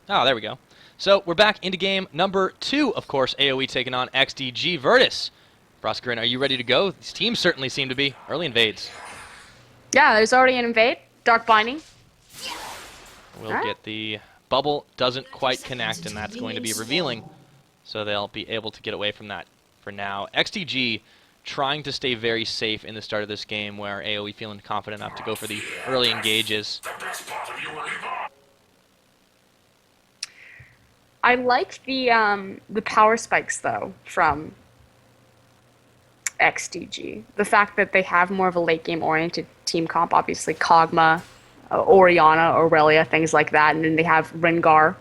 Oh, there we go. So we're back into game number 2, of course. AoE taking on XDG. Virtus. Broscarin, are you ready to go? These teams certainly seem to be. Early invades. Yeah, there's already an invade. Dark Binding. We'll get the bubble. Doesn't quite connect, and that's going to be revealing. So they'll be able to get away from that for now. XDG trying to stay very safe in the start of this game, where AoE feeling confident enough to go for the early engages. I like the power spikes though from XDG. The fact that they have more of a late game oriented team comp, obviously Kog'Maw, Orianna, Aurelia, things like that, and then they have Rengar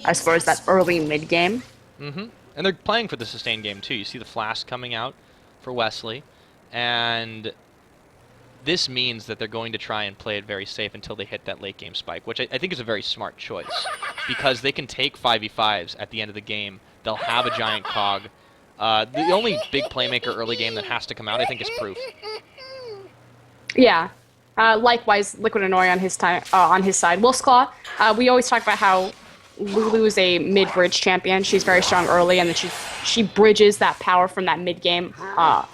as far as that early mid game. And they're playing for the sustained game too. You see the flash coming out for Wesley, and this means that they're going to try and play it very safe until they hit that late game spike, which I think is a very smart choice, because they can take 5v5s at the end of the game. They'll have a giant cog. The only big playmaker early game that has to come out, I think, is Proof. Yeah. Likewise, Liquid Anori on his side. Wolfsclaw, we always talk about how Lulu is a mid-bridge champion. She's very strong early, and then she bridges that power from that mid-game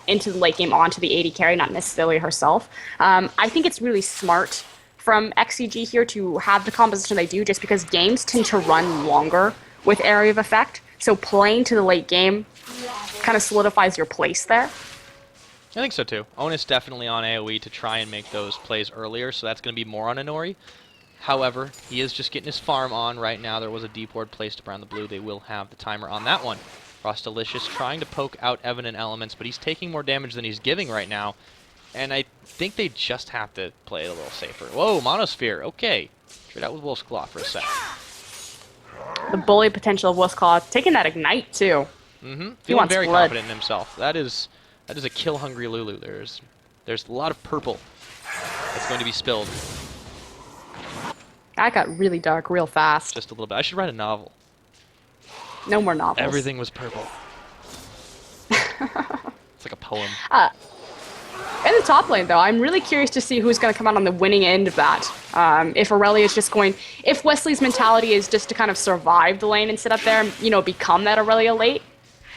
into the late game onto the AD carry, not necessarily herself. I think it's really smart from XCG here to have the composition they do, just because games tend to run longer with Area of Effect. So playing to the late game kind of solidifies your place there. I think so too. Onus definitely on AoE to try and make those plays earlier, so that's going to be more on Anori. However, he is just getting his farm on right now. There was a deep ward placed around the blue. They will have the timer on that one. Frostalicious trying to poke out Evan Elements, but he's taking more damage than he's giving right now. And I think they just have to play it a little safer. Whoa, Monosphere. Okay. Trade out with Wolf's Claw for a sec. The bully potential of Wolfsclaw, taking that Ignite too. Feeling very confident in himself. That is a kill-hungry Lulu. There's a lot of purple that's going to be spilled. That got really dark real fast. Just a little bit. I should write a novel. No more novels. Everything was purple. It's like a poem. In the top lane, though, I'm really curious to see who's going to come out on the winning end of that. If Aurelia is just going... If Wesley's mentality is just to kind of survive the lane and sit up there and, you know, become that Aurelia late,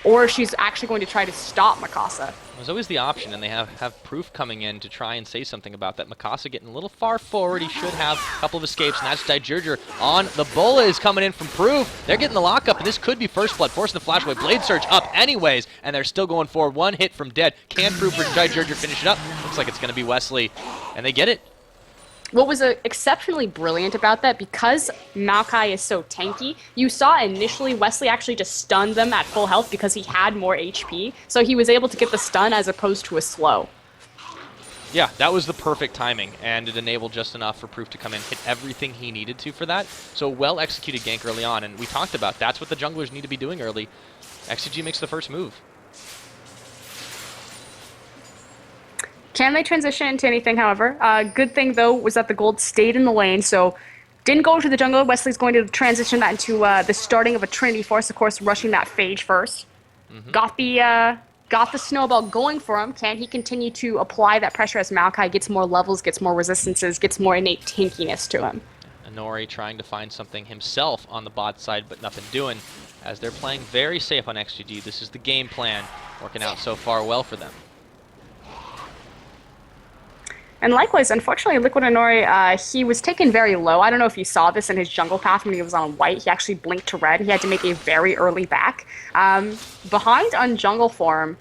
or if she's actually going to try to stop Mikasa. There's always the option, and they have Proof coming in to try and say something about that. Mikasa getting a little far forward. He should have a couple of escapes, and that's Dijurger on the Bola is coming in from Proof. They're getting the lockup, and this could be First Blood, forcing the flash away. Blade Surge up anyways, and they're still going forward. One hit from Dead. Can Proof or Dijurger finish it up? Looks like it's going to be Wesley, and they get it. What was exceptionally brilliant about that, because Maokai is so tanky, you saw initially Wesley actually just stunned them at full health because he had more HP, so he was able to get the stun as opposed to a slow. Yeah, that was the perfect timing, and it enabled just enough for Proof to come in, hit everything he needed to for that. So well-executed gank early on, and we talked about that's what the junglers need to be doing early. XCG makes the first move. Can they transition into anything, however? Good thing, though, was that the gold stayed in the lane, so didn't go to the jungle. Wesley's going to transition that into the starting of a Trinity Force, of course, rushing that Phage first. Got the snowball going for him. Can he continue to apply that pressure as Maokai gets more levels, gets more resistances, gets more innate tankiness to him? Anori trying to find something himself on the bot side, but nothing doing, as they're playing very safe on XGG. This is the game plan, working out so far well for them. And likewise, unfortunately, Liquid Anori, he was taken very low. I don't know if you saw this in his jungle path when he was on white. He actually blinked to red. He had to make a very early back. Behind on jungle form,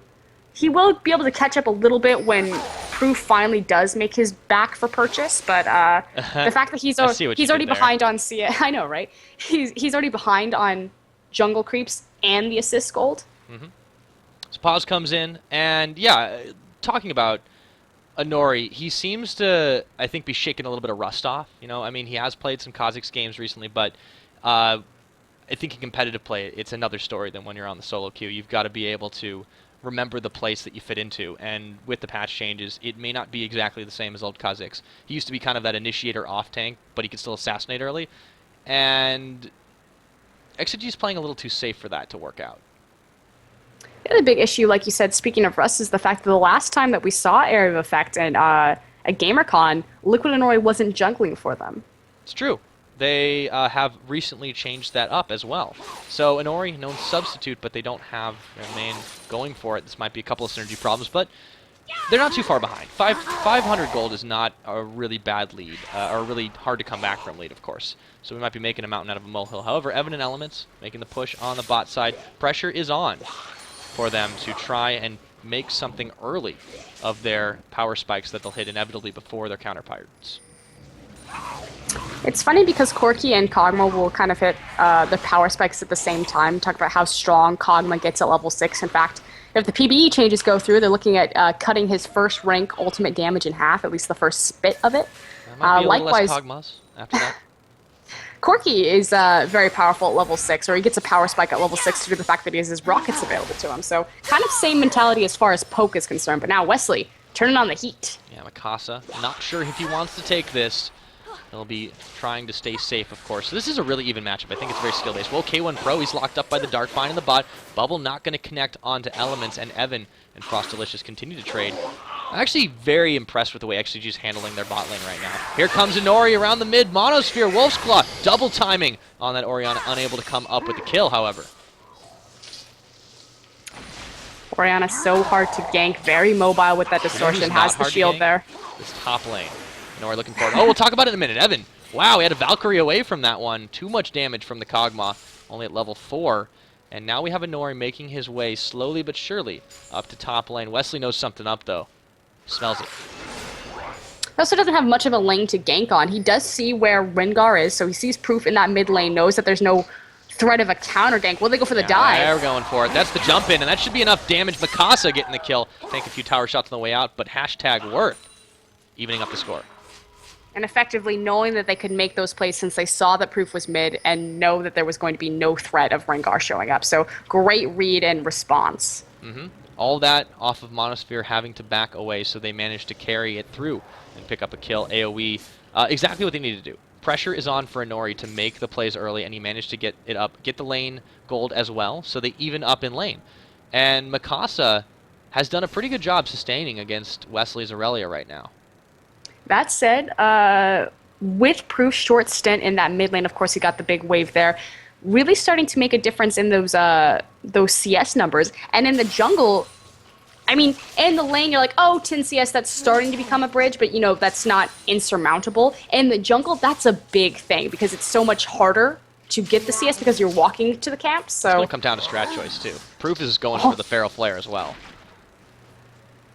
he will be able to catch up a little bit when Proof finally does make his back for purchase. But the fact that he's already behind on I know, right? He's already behind on jungle creeps and the assist gold. So pause comes in, and yeah, talking about Anori, he seems to, I think, be shaking a little bit of rust off. You know, I mean, he has played some Kha'Zix games recently, but I think in competitive play, it's another story than when you're on the solo queue. You've got to be able to remember the place that you fit into, and with the patch changes, it may not be exactly the same as old Kha'Zix. He used to be kind of that initiator off tank, but he could still assassinate early, and XG is playing a little too safe for that to work out. The other big issue, like you said, speaking of Rust, is the fact that the last time that we saw Area of Effect and at GamerCon, Liquid Anori wasn't jungling for them. It's true. they have recently changed that up as well. So Inori, known substitute, but they don't have their main going for it. This might be a couple of synergy problems, but they're not too far behind. 500 gold is not a really bad lead, or really hard to come back from lead, of course. So we might be making a mountain out of a molehill. However, Evan and Elements making the push on the bot side. Pressure is on for them to try and make something early of their power spikes that they'll hit inevitably before their counter pirates. It's funny because Corki and Kog'Maw will kind of hit the power spikes at the same time. Talk about how strong Kog'Maw gets at level 6. In fact, if the PBE changes go through, they're looking at cutting his first rank ultimate damage in half, at least the first spit of it. That might be a little likewise, less Kog'Maws after that. Corki is very powerful at level 6, or he gets a power spike at level 6 due to the fact that he has his rockets available to him. So kind of same mentality as far as Poke is concerned. But now Wesley, turning on the heat. Yeah, Mikasa, not sure if he wants to take this. He'll be trying to stay safe, of course. So this is a really even matchup. I think it's very skill-based. Well, K1 Pro, he's locked up by the Dark Vine in the bot. Bubble not going to connect onto Elements, and Evan and Frostalicious continue to trade. I'm actually very impressed with the way XDG is handling their bot lane right now. Here comes Inori around the mid. Monosphere, Wolf's Claw, double timing on that Orianna, unable to come up with the kill, however. Orianna so hard to gank, very mobile with that distortion, has the shield there. This top lane. Inori looking forward. Oh, we'll talk about it in a minute. Evan, wow, he had a Valkyrie away from that one. Too much damage from the Kog'Maw, only at level 4. And now we have Inori making his way slowly but surely up to top lane. Wesley knows something up, though. Smells it. He also doesn't have much of a lane to gank on. He does see where Rengar is, so he sees Proof in that mid lane, knows that there's no threat of a counter gank. Will they go for the dive? They're going for it. That's the jump in, and that should be enough damage. Mikasa getting the kill. Take a few tower shots on the way out, but hashtag worth evening up the score. And effectively knowing that they could make those plays since they saw that Proof was mid and know that there was going to be no threat of Rengar showing up. So great read and response. All that off of Monosphere having to back away, so they managed to carry it through and pick up a kill. AoE, exactly what they needed to do. Pressure is on for Inori to make the plays early, and he managed to get it up, get the lane gold as well, so they even up in lane. And Mikasa has done a pretty good job sustaining against Wesley's Aurelia right now. That said, with Proof's short stint in that mid lane, of course he got the big wave there, really starting to make a difference in those CS numbers. And in the jungle, I mean, in the lane, you're like, oh, 10 CS, that's starting to become a bridge, but, you know, that's not insurmountable. In the jungle, that's a big thing because it's so much harder to get the CS because you're walking to the camp. So it's going to come down to strat choice, too. Proof is going for the Feral Flare as well.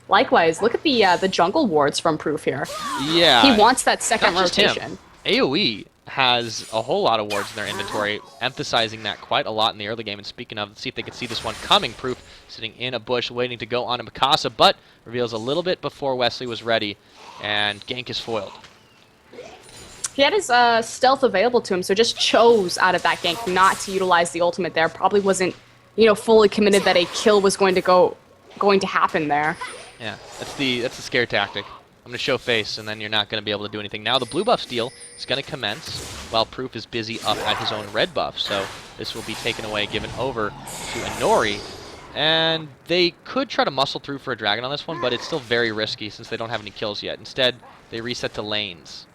Likewise, look at the jungle wards from Proof here. Yeah. He wants that second not just him. rotation. AoE has a whole lot of wards in their inventory, emphasizing that quite a lot in the early game. And speaking of, let's see if they can see this one coming. Proof sitting in a bush waiting to go on to Mikasa, but reveals a little bit before Wesley was ready, and gank is foiled. He had his stealth available to him, so just chose out of that gank not to utilize the ultimate there. Probably wasn't, you know, fully committed that a kill was going to happen there. Yeah, that's the scare tactic. I'm going to show face, and then you're not going to be able to do anything. Now the blue buff steal is going to commence, while Proof is busy up at his own red buff. So this will be taken away, given over to Inori. And they could try to muscle through for a dragon on this one, but it's still very risky since they don't have any kills yet. Instead, they reset to lanes.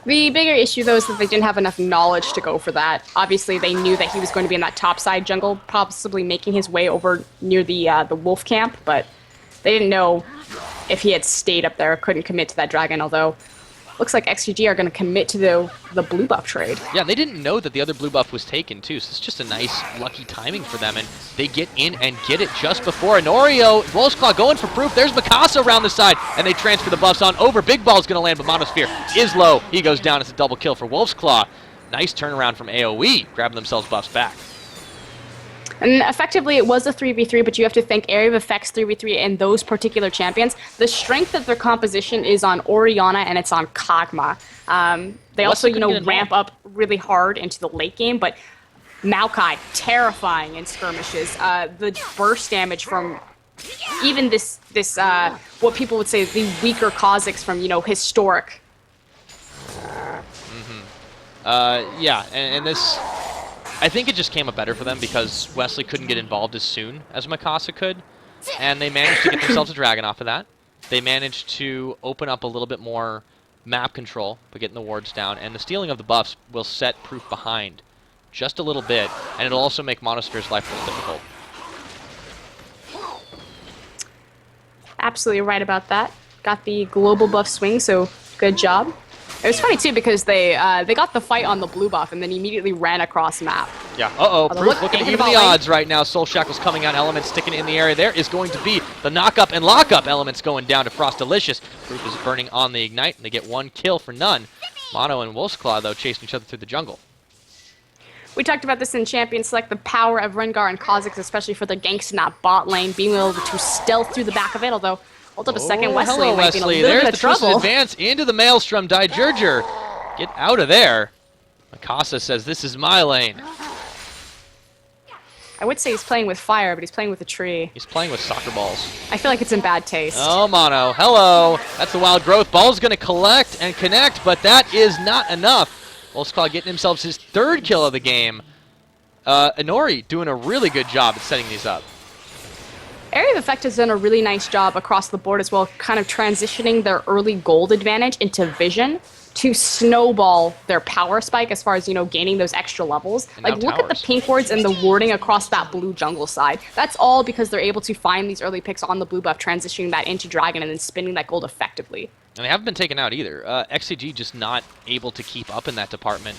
The bigger issue, though, is that they didn't have enough knowledge to go for that. Obviously, they knew that he was going to be in that topside jungle, possibly making his way over near the wolf camp, but they didn't know if he had stayed up there, couldn't commit to that dragon, although looks like XGG are going to commit to the blue buff trade. Yeah, they didn't know that the other blue buff was taken, too, so it's just a nice, lucky timing for them, and they get in and get it just before Inorio. Wolf's Claw going for Proof. There's Mikasa around the side, and they transfer the buffs on over. Big Ball's going to land, but Monosphere is low. He goes down. It's a double kill for Wolf's Claw. Nice turnaround from AoE, grabbing themselves buffs back. And effectively, it was a 3v3, but you have to think area of effects 3v3 and those particular champions. The strength of their composition is on Orianna and it's on Kog'Maw. They also, you know, ramp up really hard into the late game, but Maokai, terrifying in skirmishes. The burst damage from even this what people would say the weaker Kha'Zix from, you know, historic. Yeah, and this, I think it just came up better for them because Wesley couldn't get involved as soon as Mikasa could, and they managed to get themselves a dragon off of that. They managed to open up a little bit more map control by getting the wards down, and the stealing of the buffs will set Proof behind just a little bit, and it'll also make Monosphere's life more difficult. Absolutely right about that. Got the global buff swing, so good job. It was funny too because they got the fight on the blue buff and then immediately ran across map. Yeah. Proof looking to even the odds right now. Soul Shackle's coming out. Elements sticking it in the area. There is going to be the knock-up and lock-up. Elements going down to Frostalicious. Proof is burning on the Ignite, and they get 1 kill for none. Mono and Wolf's Claw, though, chasing each other through the jungle. We talked about this in Champion Select, the power of Rengar and Kha'Zix, especially for the ganks in that bot lane, being able to stealth through the back of it, although, hold up a second, Wesley hello, might be in a Wesley. little There's bit the of trouble. twisted advance into the Maelstrom. Dijurger, get out of there. Mikasa says, this is my lane. I would say he's playing with fire, but he's playing with a tree. He's playing with soccer balls. I feel like it's in bad taste. Oh, Mono. Hello. That's the wild growth. Ball's going to collect and connect, but that is not enough. Wolf's Claw getting himself his 3rd kill of the game. Inori doing a really good job at setting these up. Area of Effect has done a really nice job across the board as well, kind of transitioning their early gold advantage into vision to snowball their power spike as far as, gaining those extra levels. And Like, now look at the towers. pink wards and the warding across that blue jungle side. That's all because they're able to find these early picks on the blue buff, transitioning that into Dragon and then spinning that gold effectively. And they haven't been taken out either. XDG just not able to keep up in that department.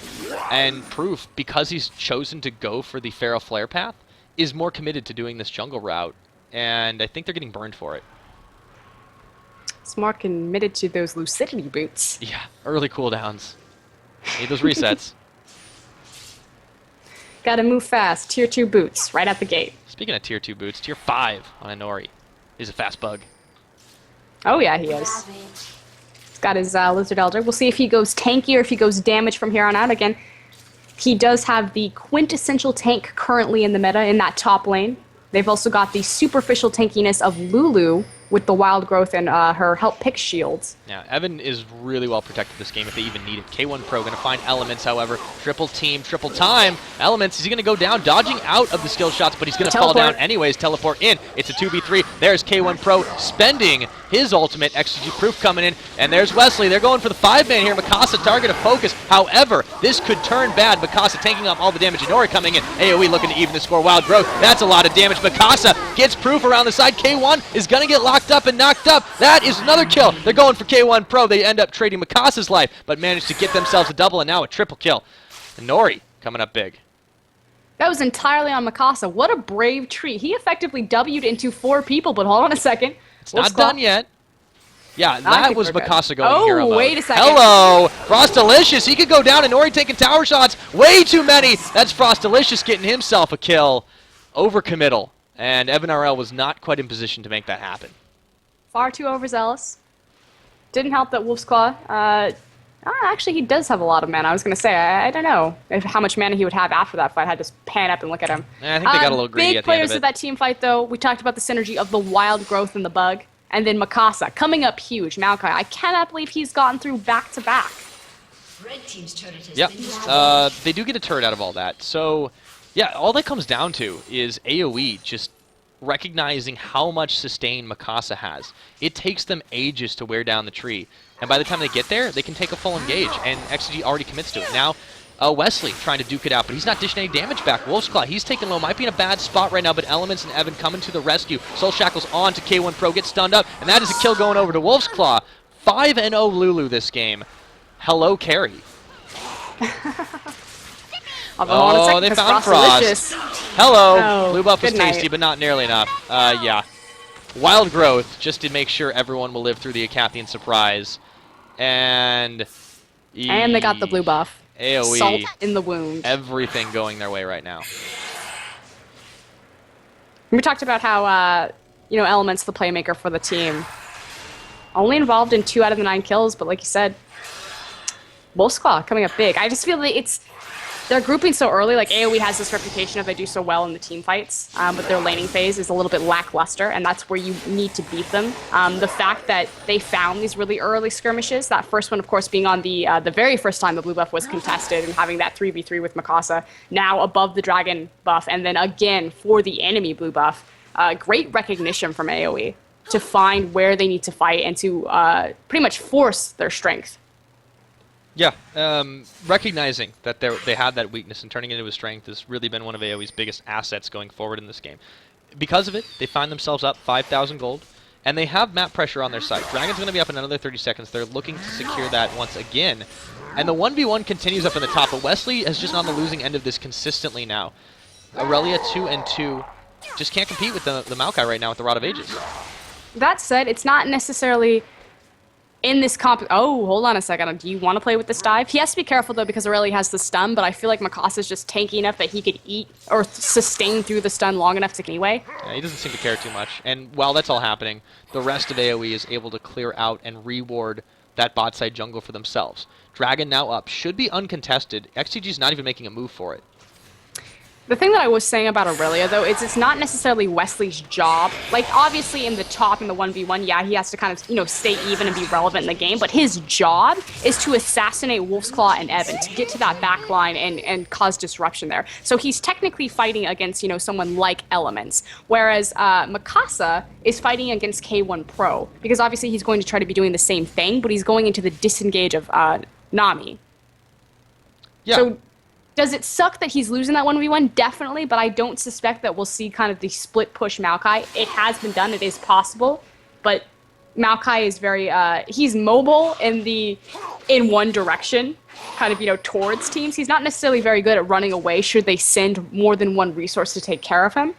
And Proof, because he's chosen to go for the Pharaoh Flare path, is more committed to doing this jungle route. And I think they're getting burned for it. It's more committed to those lucidity boots. Yeah, early cooldowns. Need those resets. Gotta move fast. Tier 2 boots, right at the gate. Speaking of Tier 2 boots, Tier 5 on Inori. He's a fast bug. Oh yeah, he is. He's got his Lizard Elder. We'll see if he goes tanky or if he goes damage from here on out. Again, he does have the quintessential tank currently in the meta in that top lane. They've also got the superficial tankiness of Lulu with the wild growth and her help pick shields. Yeah, Evan is really well protected this game if they even need it. K1 Pro going to find Elements, however. Triple team, triple time. Elements, is he going to go down, dodging out of the skill shots, but he's going to fall down anyways. Teleport in. It's a 2v3. There's K1 Pro spending his ultimate. XDG Proof coming in. And there's Wesley. They're going for the 5-man here. Mikasa target of focus. However, this could turn bad. Mikasa taking off all the damage. Inori coming in. AoE looking to even the score. Wild growth. That's a lot of damage. Mikasa gets Proof around the side. K1 is going to get locked up and knocked up. That is another kill. They're going for K1 Pro. They end up trading Mikasa's life, but managed to get themselves a double and now a triple kill. And Nori coming up big. That was entirely on Mikasa. What a brave tree. He effectively W'd into 4 people, but hold on a second. It's not done yet. Yeah, that was Mikasa going Oh, hero mode. wait a second. Hello, Frostalicious. He could go down, and Nori taking tower shots. Way too many. That's Frostalicious getting himself a kill. Overcommittal. And Evan RL was not quite in position to make that happen. Far too overzealous. Didn't help that Wolf's Claw. Actually, he does have a lot of mana. I was going to say, I don't know how much mana he would have after that fight. I had to pan up and look at him. I think they got a little greedy big at the end players of of it. that team fight, though. We talked about the synergy of the wild growth and the bug. And then Mikasa coming up huge. Maokai, I cannot believe he's gotten through back-to-back. Red team's turret has Yep. been destroyed. They do get a turret out of all that. So, yeah, all that comes down to is AoE just recognizing how much sustain Mikasa has. It takes them ages to wear down the tree. And by the time they get there, they can take a full engage. And XG already commits to it. Now, Wesley trying to duke it out, but he's not dishing any damage back. Wolf's Claw, he's taking low. Might be in a bad spot right now, but Elements and Evan coming to the rescue. Soul Shackle's on to K1 Pro, gets stunned up, and that is a kill going over to Wolf's Claw. 5-0 Lulu this game. Hello, carry. Oh, they found Frost. Hello. Oh, Blue buff was good night. tasty, but not nearly enough. Yeah. Wild growth, just to make sure everyone will live through the Acathian surprise. And And they got the blue buff. AoE. Salt in the wound. Everything going their way right now. We talked about how, Element's the playmaker for the team. Only involved in 2 out of the 9 kills, but like you said, Wolf's Claw coming up big. I just feel that they're grouping so early. Like, AoE has this reputation of they do so well in the team fights, but their laning phase is a little bit lackluster, and that's where you need to beat them. The fact that they found these really early skirmishes, that first one, of course, being on the very first time the blue buff was contested and having that 3v3 with Mikasa, now above the dragon buff, and then again for the enemy blue buff. Great recognition from AoE to find where they need to fight and to pretty much force their strength. Yeah, recognizing that they had that weakness and turning it into a strength has really been one of AoE's biggest assets going forward in this game. Because of it, they find themselves up 5,000 gold, and they have map pressure on their side. Dragon's going to be up in another 30 seconds. They're looking to secure that once again. And the 1v1 continues up in the top, but Wesley is just on the losing end of this consistently now. Aurelia 2 and 2 just can't compete with the Maokai right now with the Rod of Ages. That said, it's not necessarily in this comp. Oh, hold on a second. Do you want to play with this dive? He has to be careful, though, because Aurelia has the stun, but I feel like Mikasa's just tanky enough that he could eat or sustain through the stun long enough to anyway. Yeah, he doesn't seem to care too much. And while that's all happening, the rest of AoE is able to clear out and reward that bot side jungle for themselves. Dragon now up. Should be uncontested. XDG's not even making a move for it. The thing that I was saying about Aurelia, though, is it's not necessarily Wesley's job. Like, obviously, in the top, in the 1v1, yeah, he has to kind of, stay even and be relevant in the game, but his job is to assassinate Wolf's Claw and Evan, to get to that back line and cause disruption there. So he's technically fighting against, someone like Elements, whereas Mikasa is fighting against K1 Pro, because obviously he's going to try to be doing the same thing, but he's going into the disengage of Nami. Yeah. So, does it suck that he's losing that 1v1? Definitely, but I don't suspect that we'll see kind of the split push Maokai. It has been done, it is possible, but Maokai is very, he's mobile in one direction, kind of, towards teams. He's not necessarily very good at running away should they send more than one resource to take care of him.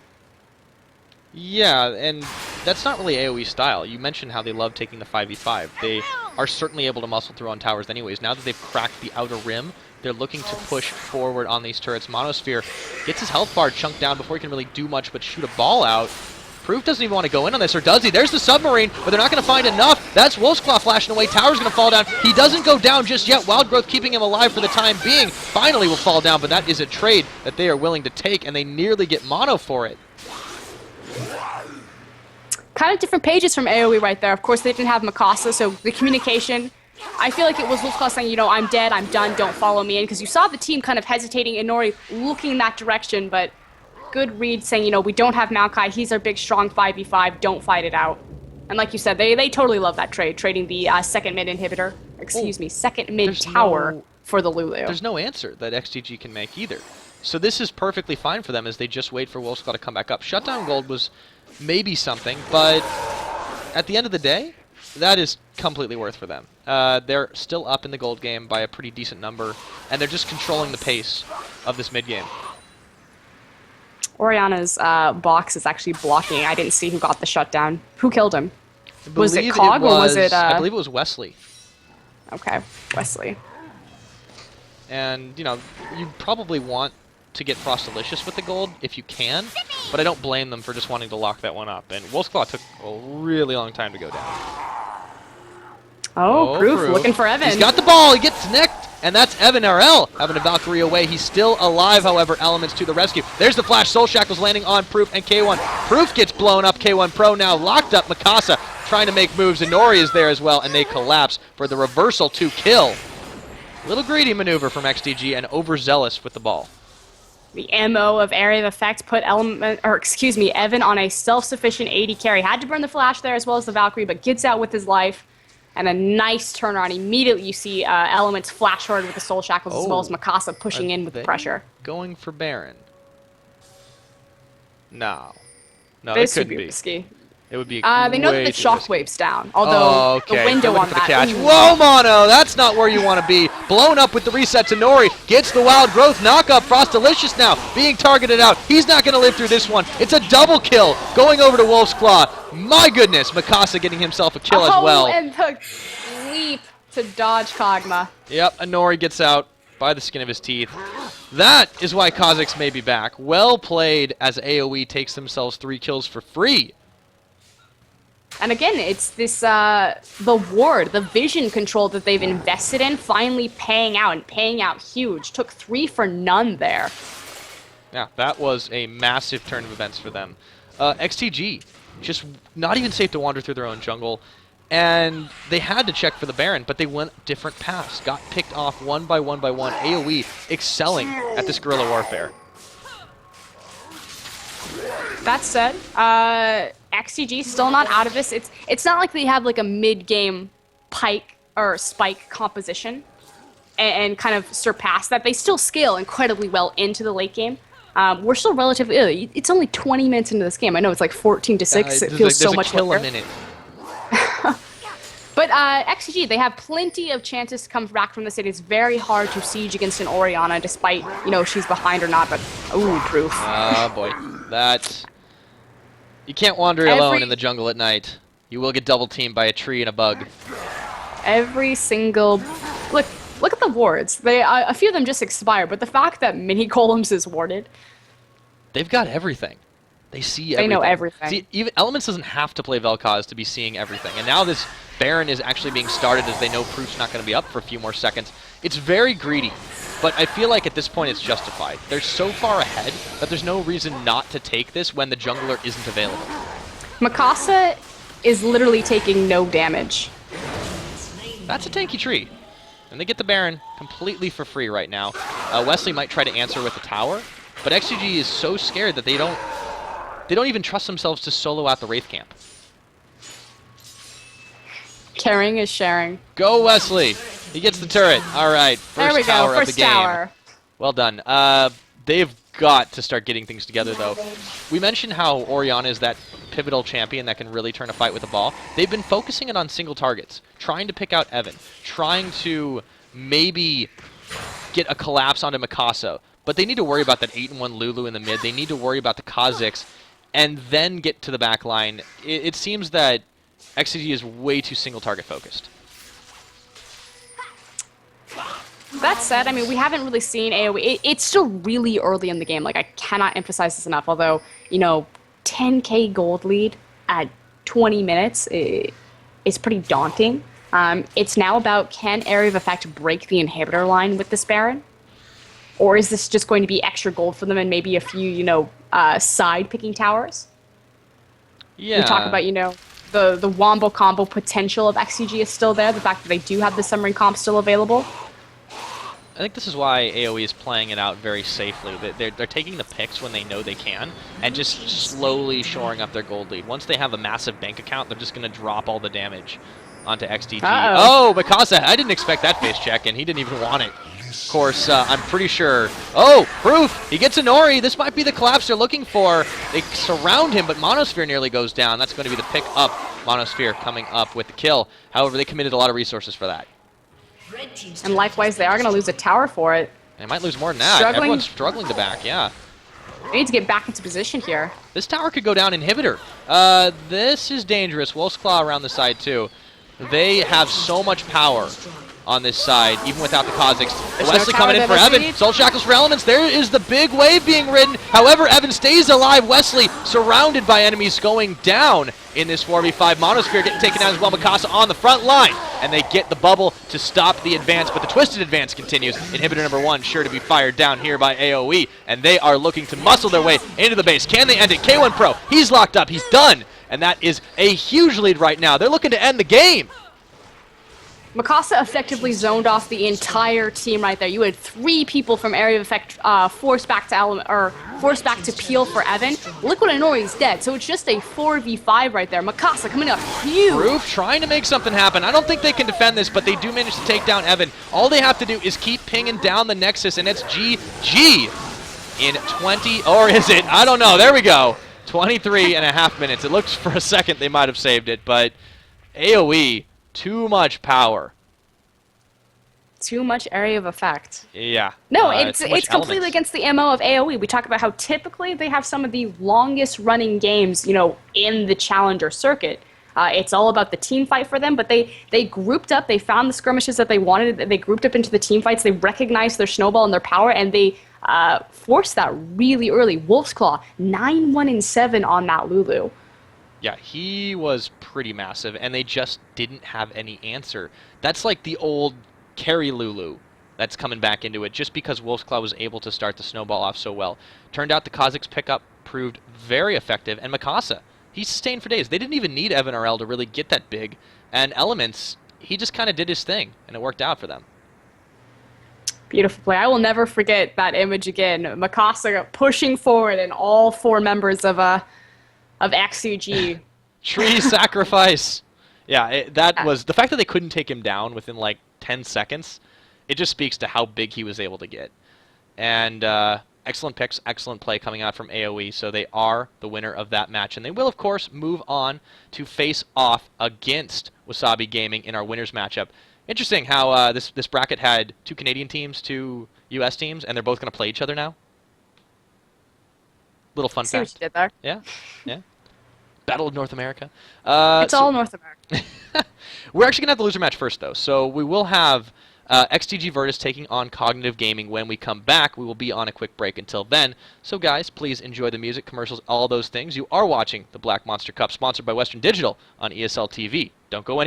Yeah, and that's not really AoE style. You mentioned how they love taking the 5v5. They are certainly able to muscle through on towers anyways. Now that they've cracked the outer rim, they're looking to push forward on these turrets. Monosphere gets his health bar chunked down before he can really do much but shoot a ball out. Proof doesn't even want to go in on this, or does he? There's the submarine, but they're not going to find enough. That's Wolf's Claw flashing away. Tower's going to fall down. He doesn't go down just yet. Wild Growth keeping him alive for the time being. Finally will fall down, but that is a trade that they are willing to take, and they nearly get mono for it. Kind of different pages from AoE right there. Of course, they didn't have Mikasa, so the communication, I feel like it was Wolf's Claw saying, I'm dead, I'm done, don't follow me in, because you saw the team kind of hesitating, Inori looking in that direction, but good read saying, we don't have Maokai, he's our big, strong 5v5, don't fight it out. And like you said, they totally love that trade, trading the second mid inhibitor, second mid tower for the Lulu. There's no answer that XDG can make either. So this is perfectly fine for them as they just wait for Wolf's Claw to come back up. Shutdown Gold was maybe something, but at the end of the day, that is completely worth for them. They're still up in the gold game by a pretty decent number, and they're just controlling the pace of this mid game. Oriana's box is actually blocking. I didn't see who got the shutdown. Who killed him? Was it Cog or was it... I believe it was Wesley. Okay, Wesley. And, you probably want to get Frostalicious with the gold if you can, but I don't blame them for just wanting to lock that one up. And Wolf's Claw took a really long time to go down. Oh, Proof looking for Evan. He's got the ball, he gets necked, and that's Evan RL having a Valkyrie away. He's still alive, however, Elements to the rescue. There's the flash, Soul Shackles landing on Proof and K1. Proof gets blown up, K1 Pro now locked up. Mikasa trying to make moves, and Nori is there as well, and they collapse for the reversal to kill. Little greedy maneuver from XDG and overzealous with the ball. The MO of Area of Effect put Evan on a self-sufficient 80 carry. Had to burn the flash there as well as the Valkyrie, but gets out with his life. And a nice turnaround. Immediately you see Elements flash forward with the Soul Shackles as well as Mikasa pushing in with the pressure. Going for Baron. No. No, this it couldn't would be be. risky. It would be they know that the shockwave's down, although the window on that. Catch. Whoa, Mono! That's not where you want to be. Blown up with the reset to Nori. Gets the Wild Growth knock-up. Frostalicious now being targeted out. He's not going to live through this one. It's a double kill going over to Wolf's Claw. My goodness, Mikasa getting himself a kill as well. And the leap to dodge Kog'Maw. Yep, and Nori gets out by the skin of his teeth. That is why Kha'Zix may be back. Well played as AoE takes themselves 3 kills for free. And again, it's this, the ward, the vision control that they've invested in finally paying out, and paying out huge. Took 3 for none there. Yeah, that was a massive turn of events for them. XTG, just not even safe to wander through their own jungle. And they had to check for the Baron, but they went different paths. Got picked off one by one by one. AoE excelling at this guerrilla warfare. That said, XCG still not out of this. It's not like they have like a mid-game pike or spike composition. and kind of surpass that. They still scale incredibly well into the late game. We're still relatively early. It's only 20 minutes into this game. I know it's like 14 to 6. It feels so much kill longer. a minute. But XDG, they have plenty of chances to come back from this. It is very hard to siege against an Orianna, despite, she's behind or not. But, ooh, proof. Oh, boy. That... You can't wander alone in the jungle at night. You will get double-teamed by a tree and a bug. Every single... Look at the wards. A few of them just expire, but the fact that Mini Golems is warded... They've got everything. They see everything. They know everything. See, even Elements doesn't have to play Vel'Koz to be seeing everything. And now this Baron is actually being started as they know Proof's not going to be up for a few more seconds. It's very greedy, but I feel like at this point it's justified. They're so far ahead that there's no reason not to take this when the jungler isn't available. Mikasa is literally taking no damage. That's a tanky tree. And they get the Baron completely for free right now. Wesley might try to answer with the tower, but XDG is so scared that they don't even trust themselves to solo out the Wraith camp. Caring is sharing. Go Wesley! He gets the turret. All right, there we first tower go. of the First game. tower. Well done. They've got to start getting things together, though. We mentioned how Orianna is that pivotal champion that can really turn a fight with the ball. They've been focusing it on single targets, trying to pick out Evan, trying to maybe get a collapse onto Mikasa. But they need to worry about that 8-1 Lulu in the mid. They need to worry about the Kha'Zix, and then get to the back line. It seems that XDG is way too single target focused. That said, I mean, we haven't really seen AoE. It's still really early in the game. Like, I cannot emphasize this enough. Although, 10k gold lead at 20 minutes is pretty daunting. It's now about, can Area of Effect break the inhibitor line with this Baron? Or is this just going to be extra gold for them and maybe a few, side-picking towers? Yeah. We talk about, the wombo combo potential of XCG is still there. The fact that they do have the Summering Comp still available. I think this is why AoE is playing it out very safely. They're taking the picks when they know they can, and just slowly shoring up their gold lead. Once they have a massive bank account, they're just going to drop all the damage onto XDG. Oh, Mikasa, I didn't expect that face check, and he didn't even want it. Of course, I'm pretty sure... Oh, Proof! He gets a Nori. This might be the collapse they're looking for. They surround him, but Monosphere nearly goes down. That's going to be the pick up. Monosphere coming up with the kill. However, they committed a lot of resources for that. And likewise, they are going to lose a tower for it. They might lose more than that. Everyone's struggling to back, yeah. They need to get back into position here. This tower could go down inhibitor. This is dangerous. Wolf's Claw around the side, too. They have so much power on this side, even without the Kha'Zix. Wesley coming in for Evan. Soul Shackles for Elements. There is the big wave being ridden. However, Evan stays alive. Wesley surrounded by enemies going down in this 4v5. Monosphere getting taken out as well. Mikasa on the front line. And they get the bubble to stop the advance, but the twisted advance continues. Inhibitor number 1 sure to be fired down here by AoE. And they are looking to muscle their way into the base. Can they end it? K1 Pro, he's locked up. He's done. And that is a huge lead right now. They're looking to end the game. Mikasa effectively zoned off the entire team right there. You had 3 people from Area of Effect forced back to peel for Evan. Liquid Inori's dead, so it's just a 4v5 right there. Mikasa coming up huge. Proof trying to make something happen. I don't think they can defend this, but they do manage to take down Evan. All they have to do is keep pinging down the Nexus, and it's GG in 20, or is it? I don't know. There we go. 23 and a half minutes. It looks for a second they might have saved it, but AoE, too much power. Too much Area of Effect. Yeah. No, it's completely against the MO of AoE. We talk about how typically they have some of the longest running games, in the Challenger circuit. It's all about the team fight for them, but they grouped up, they found the skirmishes that they wanted, they grouped up into the team fights, they recognized their snowball and their power, and they forced that really early. Wolf's Claw, 9-1-7 on that Lulu. Yeah, he was pretty massive, and they just didn't have any answer. That's like the old carry Lulu that's coming back into it, just because Wolf's Claw was able to start the snowball off so well. Turned out the Kha'Zix pickup proved very effective, and Mikasa, he sustained for days. They didn't even need Evan RL to really get that big, and Elements, he just kind of did his thing, and it worked out for them. Beautiful play. I will never forget that image again. Mikasa pushing forward, and all 4 members of XCG. Tree sacrifice. Yeah, that was the fact that they couldn't take him down within like 10 seconds. it just speaks to how big he was able to get. And excellent picks, excellent play coming out from AoE. So they are the winner of that match. And they will, of course, move on to face off against Wasabi Gaming in our winners matchup. Interesting how this bracket had 2 Canadian teams, 2 U.S. teams, and they're both going to play each other now. Little fun See what fact. you did there. Yeah, yeah. Battle of North America. It's all North America. We're actually going to have the loser match first, though. So we will have XDG Virtus taking on Cognitive Gaming. When we come back, we will be on a quick break until then. So, guys, please enjoy the music, commercials, all those things. You are watching the Black Monster Cup, sponsored by Western Digital on ESL TV. Don't go anywhere.